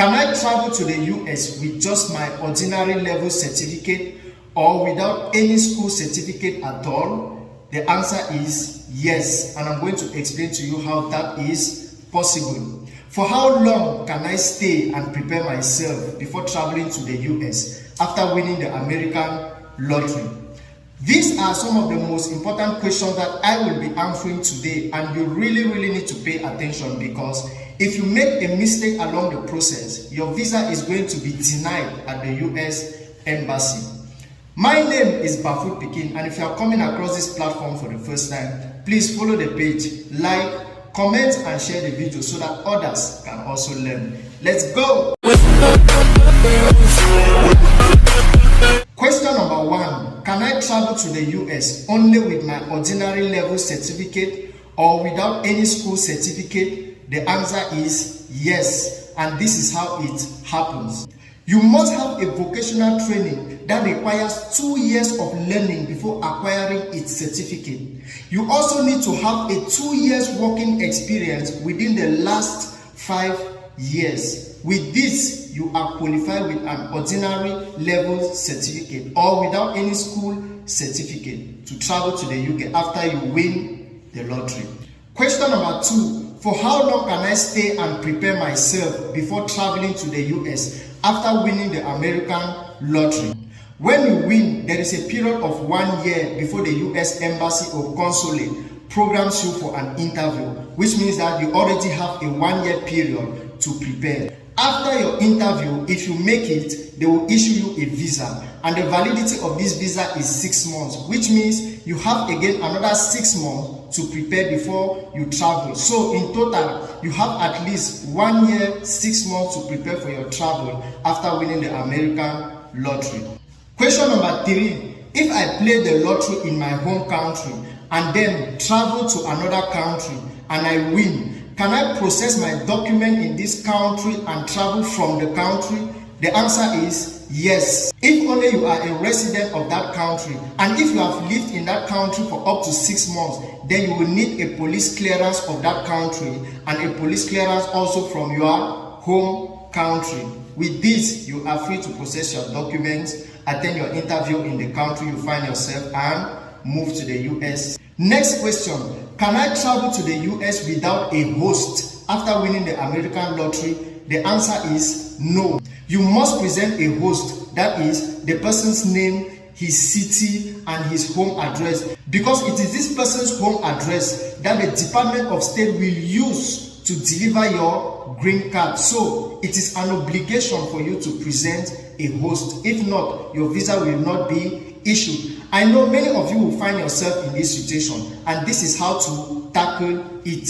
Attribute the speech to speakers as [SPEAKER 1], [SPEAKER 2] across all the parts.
[SPEAKER 1] Can I travel to the US with just my ordinary level certificate or without any school certificate at all? The answer is yes, and I'm going to explain to you how that is possible. For how long can I stay and prepare myself before traveling to the US after winning the American lottery? These are some of the most important questions that I will be answering today, and you really need to pay attention, because if you make a mistake along the process, your visa is going to be denied at the US Embassy. My name is Bafut Pikin, and if you are coming across this platform for the first time, please follow the page, like, comment and share the video so that others can also learn. Let's go! Question number 1. Can I travel to the US only with my ordinary level certificate or without any school certificate? The answer is yes, and this is how it happens. You must have a vocational training that requires 2 years of learning before acquiring its certificate. You also need to have a 2 years working experience within the last 5 years. With this, you are qualified with an ordinary level certificate or without any school certificate to travel to the UK after you win the lottery. Question number 2. For how long can I stay and prepare myself before traveling to the US after winning the American lottery? When you win, there is a period of 1 year before the US Embassy or Consulate programs you for an interview, which means that you already have a 1 year period to prepare. After your interview, if you make it, they will issue you a visa, and the validity of this visa is 6 months, which means you have again another 6 months to prepare before you travel. So in total, you have at least 1 year, 6 months to prepare for your travel after winning the American lottery. Question number 3. If I play the lottery in my home country and then travel to another country and I win, can I process my document in this country and travel from the country? The answer is yes. If only you are a resident of that country, and if you have lived in that country for up to 6 months, then you will need a police clearance of that country and a police clearance also from your home country. With this, you are free to process your documents, attend your interview in the country you find yourself, and move to the US. Next question. Can I travel to the US without a host after winning the American lottery? The answer is no. You must present a host, that is the person's name, his city, and his home address, because it is this person's home address that the Department of State will use to deliver your green card. So it is an obligation for you to present a host. If not, your visa will not be issued. I know many of you will find yourself in this situation, and this is how to tackle it.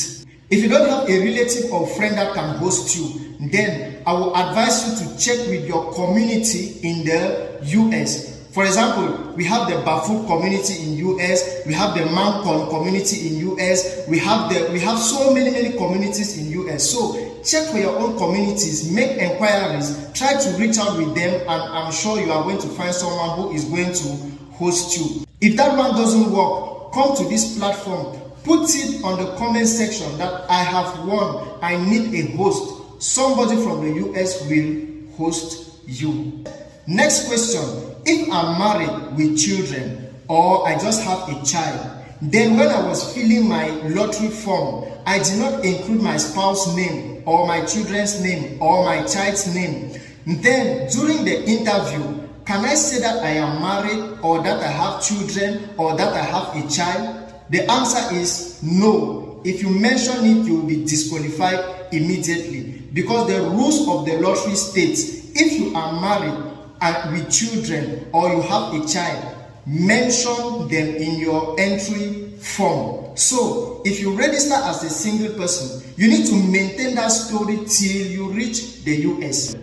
[SPEAKER 1] If you don't have a relative or friend that can host you, then I will advise you to check with your community in the US. For example, we have the Bafut community in US, we have the Mancon community in US, we have so many communities in US. So check for your own communities, make inquiries, try to reach out with them, and I'm sure you are going to find someone who is going to host you. If that one doesn't work, come to this platform, put it on the comment section that I have won, I need a host. Somebody from the US will host you. Next question. If I'm married with children or I just have a child, then when I was filling my lottery form, I did not include my spouse's name or my children's name or my child's name. Then during the interview, can I say that I am married or that I have children or that I have a child? The answer is no. If you mention it, you will be disqualified immediately, because the rules of the lottery states if you are married and with children or you have a child, mention them in your entry form. So if you register as a single person, you need to maintain that story till you reach the US.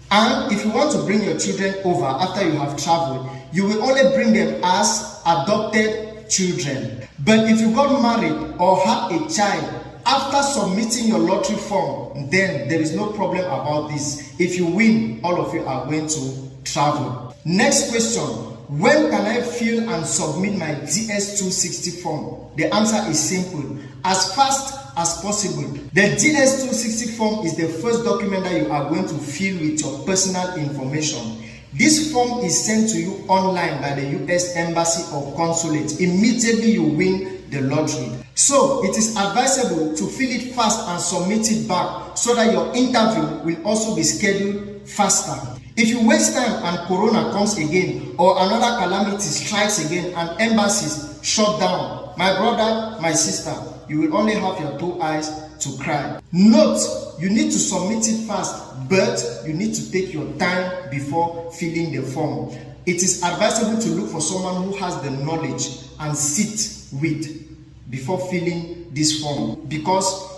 [SPEAKER 1] And if you want to bring your children over after you have traveled, you will only bring them as adopted children. But if you got married or have a child after submitting your lottery form, then there is no problem about this. If you win, all of you are going to travel. Next question. When can I fill and submit my DS-260 form? The answer is simple. As fast as possible. The DS260 form is the first document that you are going to fill with your personal information. This form is sent to you online by the US Embassy or Consulate immediately you win the lottery. So it is advisable to fill it fast and submit it back so that your interview will also be scheduled faster. If you waste time and Corona comes again or another calamity strikes again and embassies shut down, my brother, my sister, you will only have your 2 eyes to cry. Note, you need to submit it fast, but you need to take your time before filling the form. It is advisable to look for someone who has the knowledge and sit with before filling this form, because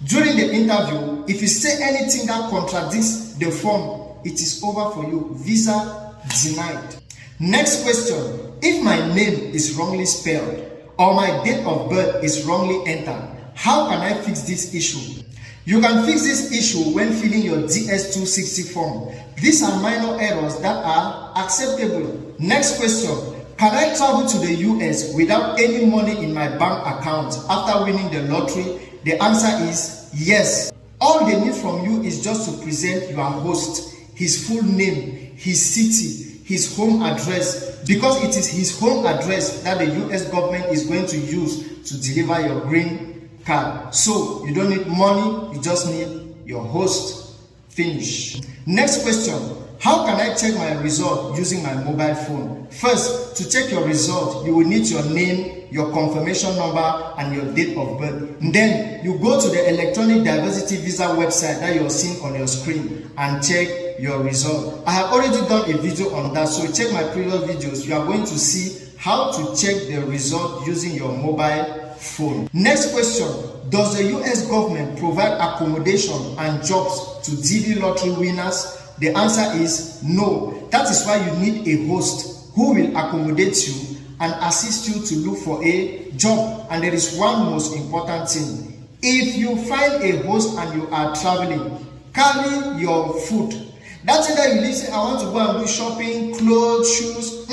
[SPEAKER 1] during the interview, if you say anything that contradicts the form, it is over for you. Visa denied. Next question. If my name is wrongly spelled or my date of birth is wrongly entered, how can I fix this issue? You can fix this issue when filling your DS260 form. These are minor errors that are acceptable. Next question. Can I travel to the US without any money in my bank account after winning the lottery? The answer is yes. All they need from you is just to present your host, his full name, his city, his home address, because it is his home address that the US government is going to use to deliver your green card. So you don't need money, you just need your host. Finish. Next question. How can I check my result using my mobile phone? First, to check your result, you will need your name, your confirmation number, and your date of birth. And then you go to the Electronic Diversity Visa website that you're seeing on your screen and check your result. I have already done a video on that, so check my previous videos. You are going to see how to check the result using your mobile phone. Next question. Does the US government provide accommodation and jobs to DV lottery winners? The answer is no. That is why you need a host who will accommodate you and assist you to look for a job. And there is one most important thing. If you find a host and you are traveling, carry your food. That thing that you listen, I want to go and do shopping, clothes, shoes.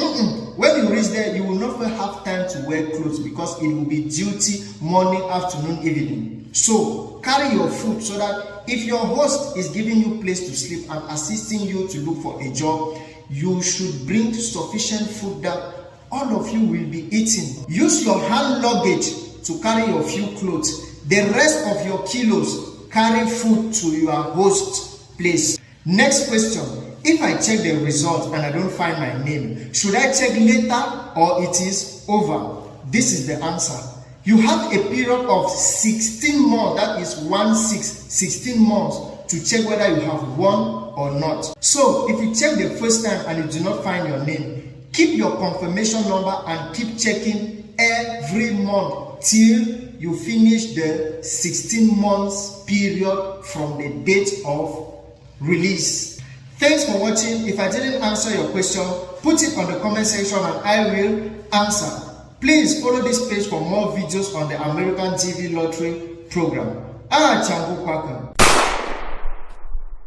[SPEAKER 1] When you reach there, you will not have time to wear clothes because it will be duty, morning, afternoon, evening. So carry your food so that if your host is giving you place to sleep and assisting you to look for a job, you should bring sufficient food that all of you will be eating. Use your hand luggage to carry your few clothes. The rest of your kilos, carry food to your host place. Next question. If I check the result and I don't find my name, should I check later or it is over? This is the answer. You have a period of 16 months, that is 16 months, to check whether you have won or not. So if you check the first time and you do not find your name, keep your confirmation number and keep checking every month till you finish the 16 months period from the date of release. Thanks for watching. If I didn't answer your question, put it on the comment section and I will answer. Please follow this page for more videos on the American DV Lottery program. Changu Kwaka.